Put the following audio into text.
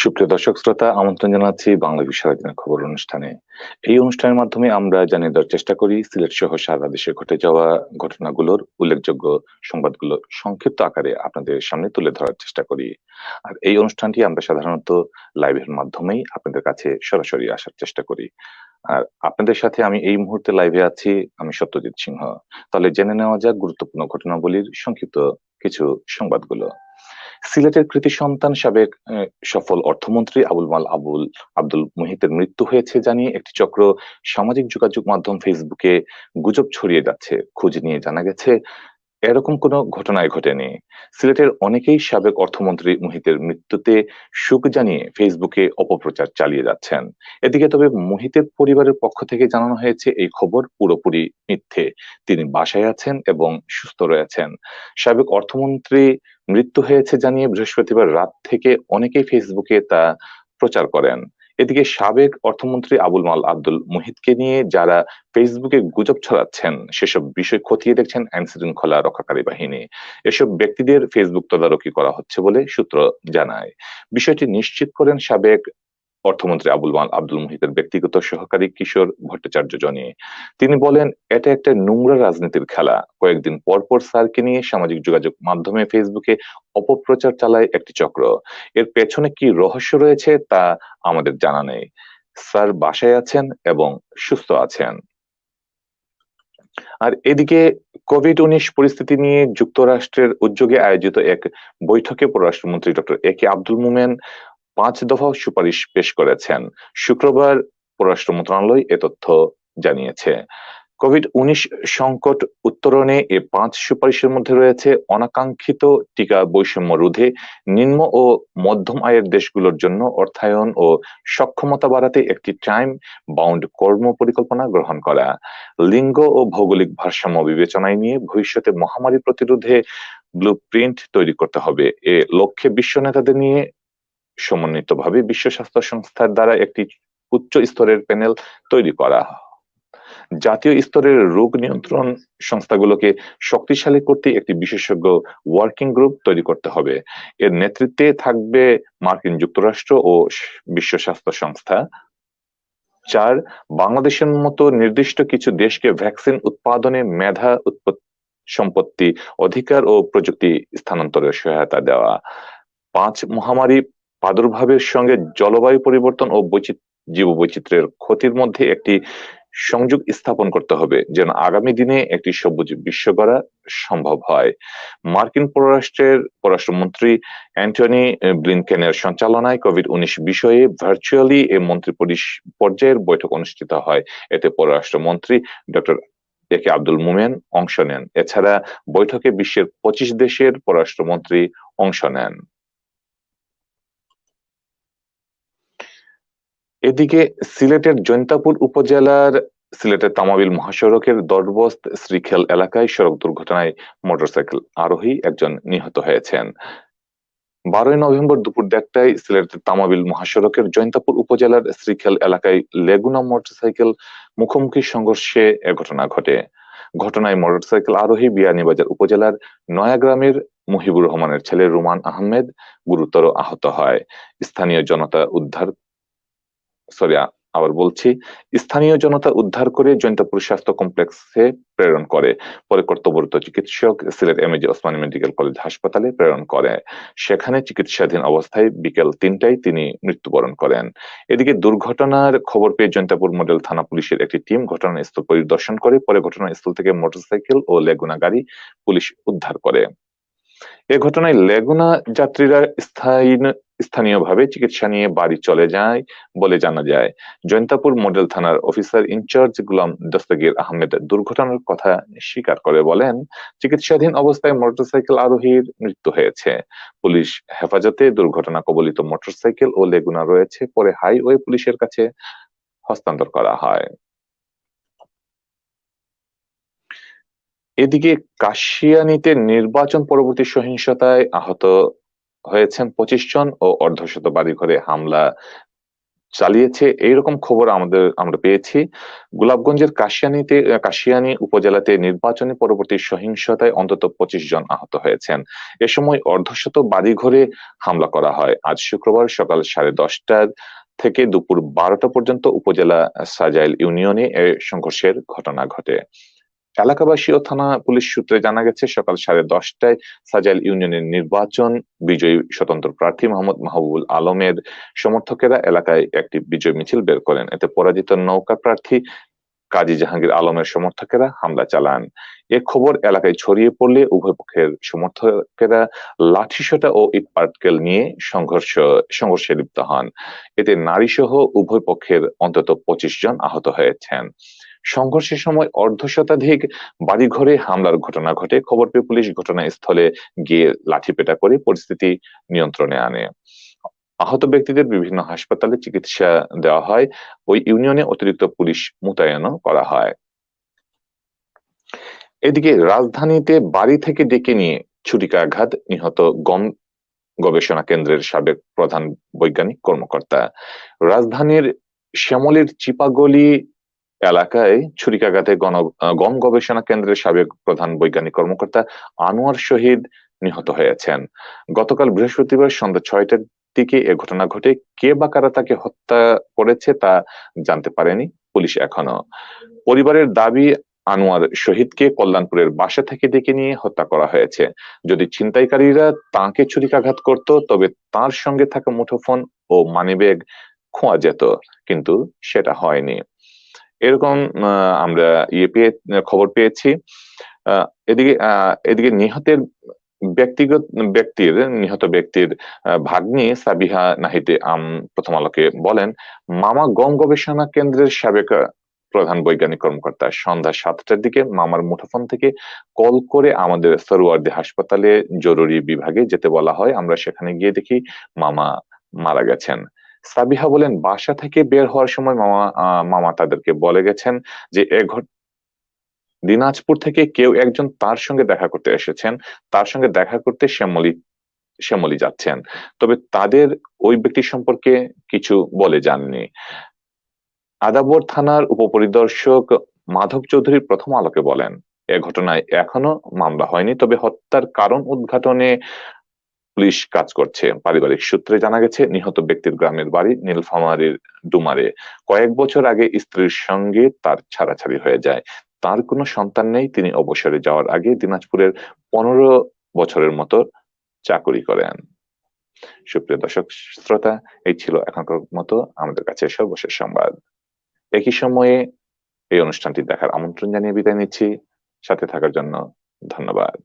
সুপ্রিয় দর্শক শ্রোতা, আমন্ত্রণ জানাচ্ছি বাংলা সারাদিনের খবর অনুষ্ঠানে। এই অনুষ্ঠানের মাধ্যমে আমরা জানিয়ে দেওয়ার চেষ্টা করি সিলেট সহ সারা দেশে ঘটে যাওয়া ঘটনাগুলোর উল্লেখযোগ্য সংবাদগুলো সংক্ষিপ্ত আকারে আপনাদের সামনে তুলে ধরার চেষ্টা করি। আর এই অনুষ্ঠানটি আমরা সাধারণত লাইভের মাধ্যমেই আপনাদের কাছে সরাসরি আসার চেষ্টা করি। আর আপনাদের সাথে আমি এই মুহূর্তে লাইভে আছি, আমি সত্যজিৎ সিংহ। তাহলে জেনে নেওয়া যাক গুরুত্বপূর্ণ ঘটনাবলীর সংক্ষিপ্ত কিছু সংবাদগুলো। সিলেটের কৃতি সন্তান সাবেক সফল অর্থমন্ত্রী আব্দুল মুহিতের মৃত্যু হয়েছে জানিয়ে একটি চক্র সামাজিক যোগাযোগ মাধ্যম ফেসবুকে গুজব ছড়িয়ে যাচ্ছে। খোঁজ নিয়ে জানা গেছে এরকম কোনো ঘটনাই ঘটেনি। সিলেটের অনেকেই সাবেক অর্থমন্ত্রী মুহিতের মৃত্যুতে শোক জানিয়ে ফেসবুকে অপপ্রচার চালিয়ে যাচ্ছেন। এদিকে তবে মুহিতের পরিবারের পক্ষ থেকে জানানো হয়েছে এই খবর পুরোপুরি মিথ্যে। তিনি বাসায় আছেন এবং সুস্থ রয়েছেন। সাবেক অর্থমন্ত্রী মৃত্যু হয়েছে জানিয়ে বৃহস্পতিবার রাত থেকে অনেকেই ফেসবুকে তা প্রচার করেন। এদিকে সাবেক অর্থমন্ত্রী আব্দুল মুহিতকে নিয়ে যারা ফেসবুকে গুজব ছড়াচ্ছেন সেসব বিষয় খতিয়ে দেখছেন আইন শৃঙ্খলা রক্ষাকারী বাহিনী। এসব ব্যক্তিদের ফেসবুক তদারকি করা হচ্ছে বলে সূত্র জানায়। বিষয়টি নিশ্চিত করেন সাবেক অর্থমন্ত্রী আব্দুল মুহিতের ব্যক্তিগত সহকারী কিশোর ভট্টাচার্য জনি। তিনি বলেন, এটা একটা নোংরা রাজনীতির খেলা। কয়েকদিন পর পর স্যারকে নিয়ে সামাজিক যোগাযোগ মাধ্যমে ফেসবুকে অপপ্রচার চালায় একটি চক্র। এর পেছনে কি রহস্য রয়েছে তা আমাদের জানা নেই। স্যার বাসায় আছেন এবং সুস্থ আছেন। আর এদিকে কোভিড-19 পরিস্থিতি নিয়ে যুক্তরাষ্ট্রের উদ্যোগে আয়োজিত এক বৈঠকে পররাষ্ট্রমন্ত্রী ডক্টর এ.কে আব্দুল মোমেন ৫ দফা সুপারিশ পেশ করেছেন। শুক্রবার পররাষ্ট্র মন্ত্রণালয় এ তথ্য জানিয়েছে। কোভিড-19 সংকট উত্তরণে এ ৫ সুপারিশের মধ্যে রয়েছে অনাকাঙ্ক্ষিত টিকা বৈষম্য রোধে নিম্ন ও মধ্যম আয়ের দেশগুলোর জন্য অর্থায়ন ও সক্ষমতা বাড়াতে একটি টাইম বাউন্ড কর্ম পরিকল্পনা গ্রহণ করা, লিঙ্গ ও ভৌগোলিক ভারসাম্য বিবেচনায় নিয়ে ভবিষ্যতে মহামারী প্রতিরোধে ব্লুপ্রিন্ট তৈরি করতে হবে। এ লক্ষ্যে বিশ্ব নেতাদের নিয়ে সমন্বিতভাবে বিশ্ব স্বাস্থ্য সংস্থার দ্বারা একটি উচ্চ স্তরের প্যানেল তৈরি করা, জাতীয় স্তরের রোগ নিয়ন্ত্রণ সংস্থাগুলোকে শক্তিশালী করতে একটি বিশেষজ্ঞ ওয়ার্কিং গ্রুপ তৈরি করতে হবে। এর নেতৃত্বে থাকবে মার্কিন যুক্তরাষ্ট্র ও বিশ্ব স্বাস্থ্য সংস্থা। ৪, বাংলাদেশের মতো নির্দিষ্ট কিছু দেশকে ভ্যাকসিন উৎপাদনে মেধা সম্পত্তি অধিকার ও প্রযুক্তি স্থানান্তরের সহায়তা দেওয়া। ৫, মহামারী প্রাদুর্ভাবের সঙ্গে জলবায়ু পরিবর্তন ও জীববৈচিত্র্যের ক্ষতির মধ্যে একটি সংযোগ স্থাপন করতে হবে যেন আগামী দিনে একটি সবুজ বিশ্ব গড়া সম্ভব হয়। মার্কিন পররাষ্ট্রমন্ত্রী অ্যান্টনি ব্লিনকেনের সঞ্চালনায় কোভিড-19 বিষয়ে ভার্চুয়ালি এ মন্ত্রী পর্যায়ের বৈঠক অনুষ্ঠিত হয়। এতে পররাষ্ট্রমন্ত্রী ডক্টর এ.কে আব্দুল মোমেন অংশ নেন। এছাড়া বৈঠকে বিশ্বের ২৫ দেশের পররাষ্ট্রমন্ত্রী অংশ নেন। এদিকে সিলেটের জৈন্তাপুর উপজেলার সিলেটের তামাবিল মহাসড়কের দরবস্ত শ্রীখেল এলাকায় সড়ক দুর্ঘটনায় মোটরসাইকেল আরোহী একজন নিহত হয়েছেন। ১২ নভেম্বর দুপুর ১টায় সিলেটের তামাবিল মহাসড়কের জৈন্তাপুর উপজেলার শ্রীখেল এলাকায় লেগুনা মোটরসাইকেল মুখোমুখি সংঘর্ষে এ ঘটনা ঘটে। ঘটনায় মোটরসাইকেল আরোহী বিয়ানীবাজার উপজেলার নয়াগ্রামের মুহিবুর রহমানের ছেলে রুমান আহমেদ গুরুতর আহত হয়। স্থানীয় জনতা উদ্ধার করে জৈন্তাপুর স্বাস্থ্য কমপ্লেক্সে প্রেরণ করে। পরে কর্তব্যরত চিকিৎসক Sylhet MAG Osmani medical college হাসপাতালে প্রেরণ করে। সেখানে চিকিৎসাধীন অবস্থায় বিকেল ৩টায় তিনি মৃত্যুবরণ করেন। এদিকে দুর্ঘটনার খবর পেয়ে জৈন্তাপুর মডেল থানা পুলিশের একটি টিম ঘটনাস্থল পরিদর্শন করে। পরে ঘটনাস্থল থেকে মোটরসাইকেল ও লেগুনা গাড়ি পুলিশ উদ্ধার করে। এ ঘটনায় লেগুনা যাত্রীরা স্থানীয়ভাবে চিকিৎসা নিয়ে বাড়ি চলে যায় বলে জানা যায়। জৈন্তাপুর মডেল থানার অফিসার ইনচার্জ গুলাম দস্তগীর আহমেদ দুর্ঘটনার কথা স্বীকার করে বলেন, চিকিৎসাধীন অবস্থায় মোটরসাইকেল আরোহীর মৃত্যু হয়েছে। পুলিশ হেফাজতে দুর্ঘটনা কবলিত মোটরসাইকেল ও লেগুনা রয়েছে, পরে হাইওয়ে পুলিশের কাছে হস্তান্তর করা হয়। এদিকে কাশিয়ানীতে নির্বাচন পরবর্তী সহিংসতায় আহত হয়েছেন ২৫ জন ও অর্ধশত বাড়িঘরে হামলা চালিয়েছে, এইরকম খবর আমরা পেয়েছি। গোলাপগঞ্জের কাশিয়ানী উপজেলাতে নির্বাচনী পরবর্তী সহিংসতায় অন্তত 25 জন আহত হয়েছেন। এ সময় অর্ধশত বাড়িঘরে হামলা করা হয়। আজ শুক্রবার সকাল 10:30 থেকে দুপুর 12টা পর্যন্ত উপজেলা সাজাইল ইউনিয়নে এ সংঘর্ষের ঘটনা ঘটে। এলাকাবাসী ও থানা পুলিশ সূত্রে জানা গেছে, সকাল 10:30টায় সাজাইল ইউনিয়নের নির্বাচন বিজয়ী স্বতন্ত্র প্রার্থী মোহাম্মদ মাহবুবুল আলমের সমর্থকেরা এলাকায় একটি বিজয় মিছিল বের করেন। এতে পরাজিত নৌকা প্রার্থী কাজী জাহাঙ্গীর আলমের সমর্থকেরা হামলা চালান। এ খবর এলাকায় ছড়িয়ে পড়লে উভয় পক্ষের সমর্থকেরা লাঠিসোঁটা ও ইটপাটকেল নিয়ে সংঘর্ষে লিপ্ত হন। এতে নারীসহ উভয় পক্ষের অন্তত 25 জন আহত হয়েছেন। সংঘর্ষের সময় অর্ধশতাধিক বাড়িঘরে হামলার ঘটনা ঘটে। খবর পেয়ে পুলিশ ঘটনাস্থলে গিয়ে লাঠিপেটা করে পরিস্থিতি নিয়ন্ত্রণে আনে। আহত ব্যক্তিদের বিভিন্ন হাসপাতালে চিকিৎসা দেওয়া হয়। ওই ইউনিয়নে অতিরিক্ত পুলিশ মোতায়েনও করা হয়। এদিকে রাজধানীতে বাড়ি থেকে ডেকে নিয়ে ছুরিকাঘাত নিহত গম গবেষণা কেন্দ্রের সাবেক প্রধান বৈজ্ঞানিক কর্মকর্তা। রাজধানীর শ্যামলীর চিপাগলি এলাকায় ছুরিকাঘাতে গম গবেষণা কেন্দ্রের সাবেক প্রধান বৈজ্ঞানিক কর্মকর্তা আনোয়ার শহীদ নিহত হয়েছেন। গতকাল বৃহস্পতিবার সন্ধ্যা 6টার দিকে এ ঘটনা ঘটে। কে বা কারা তাকে হত্যা করেছে তা জানতে পারেনি পুলিশ এখনো। পরিবারের দাবি, আনোয়ার শহীদকে কল্যাণপুরের বাসা থেকে ডেকে নিয়ে হত্যা করা হয়েছে। যদি ছিনতাইকারীরা তাঁকে ছুরিকাঘাত করত তবে তার সঙ্গে থাকা মুঠোফোন ও মানিব্যাগ খোয়া যেত, কিন্তু সেটা হয়নি। এরকম আমরা খবর পেয়েছি। এদিকে নিহত ব্যক্তির ভাগ্নি সাবিহা নাহিদে প্রথম আলোকে বলেন, মামা গম গবেষণা কেন্দ্রের সাবেক প্রধান বৈজ্ঞানিক কর্মকর্তা। সন্ধ্যা 7টার দিকে মামার মুঠোফোন থেকে কল করে আমাদের সরওয়ার্দী হাসপাতালে জরুরি বিভাগে যেতে বলা হয়। আমরা সেখানে গিয়ে দেখি মামা মারা গেছেন। সাবিহা বলেন, বাসা থেকে বের হওয়ার সময় মামা তাদেরকে বলে গেছেন যে দিনাজপুর থেকে কেউ একজন তার সঙ্গে দেখা করতে এসেছেন, তার সঙ্গে দেখা করতে শ্যামলী যাচ্ছেন। তবে তাদের ওই ব্যক্তি সম্পর্কে কিছু বলে যাননি। আদাবর থানার উপপরিদর্শক মাধব চৌধুরী প্রথম আলোকে বলেন, এ ঘটনায় এখনো মামলা হয়নি, তবে হত্যার কারণ উদ্ঘাটনে পুলিশ কাজ করছে। পারিবারিক সূত্রে জানা গেছে, নিহত ব্যক্তির গ্রামের বাড়ি নীলফামারীর ডুমারে। কয়েক বছর আগে স্ত্রীর সঙ্গে তার ছাড়াছাড়ি হয়ে যায়। তার কোনো সন্তান নেই। তিনি অবসরে যাওয়ার আগে দিনাজপুরের 15 বছরের মতো চাকুরি করেন। সুপ্রিয় দর্শক শ্রোতা, এই ছিল এখনকার মতো আমাদের কাছে সর্বশেষ সংবাদ। একই সময়ে এই অনুষ্ঠানটি দেখার আমন্ত্রণ জানিয়ে বিদায় নিচ্ছি। সাথে থাকার জন্য ধন্যবাদ।